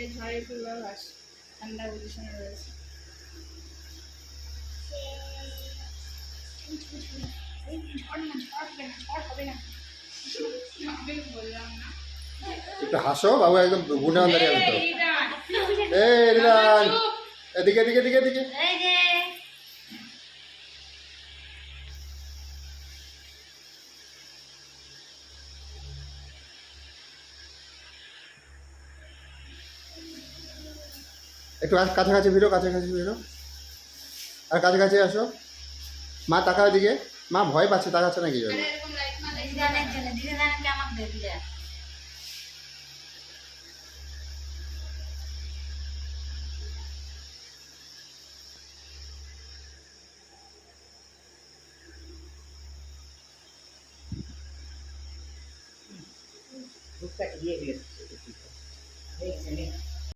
সাইডে ঝড়ের পূর্বাভাস, ঠান্ডা পজিশনে রয়েছে। একটু হাসো বাবু, একদম গুণে দাঁড়িয়ে গেল তো। এই রিদান, এদিকে এদিকে এদিকে এদিকে। একটু কাছাকাছি ভিড়ো, কাছাকাছি ভিড়ো, আর কাছাকাছি আসো। মা তাকাও এদিকে, মা ভয় পাচ্ছে, তাকাচ্ছে নাকি জন্য? বুকটা দিয়ে গেছে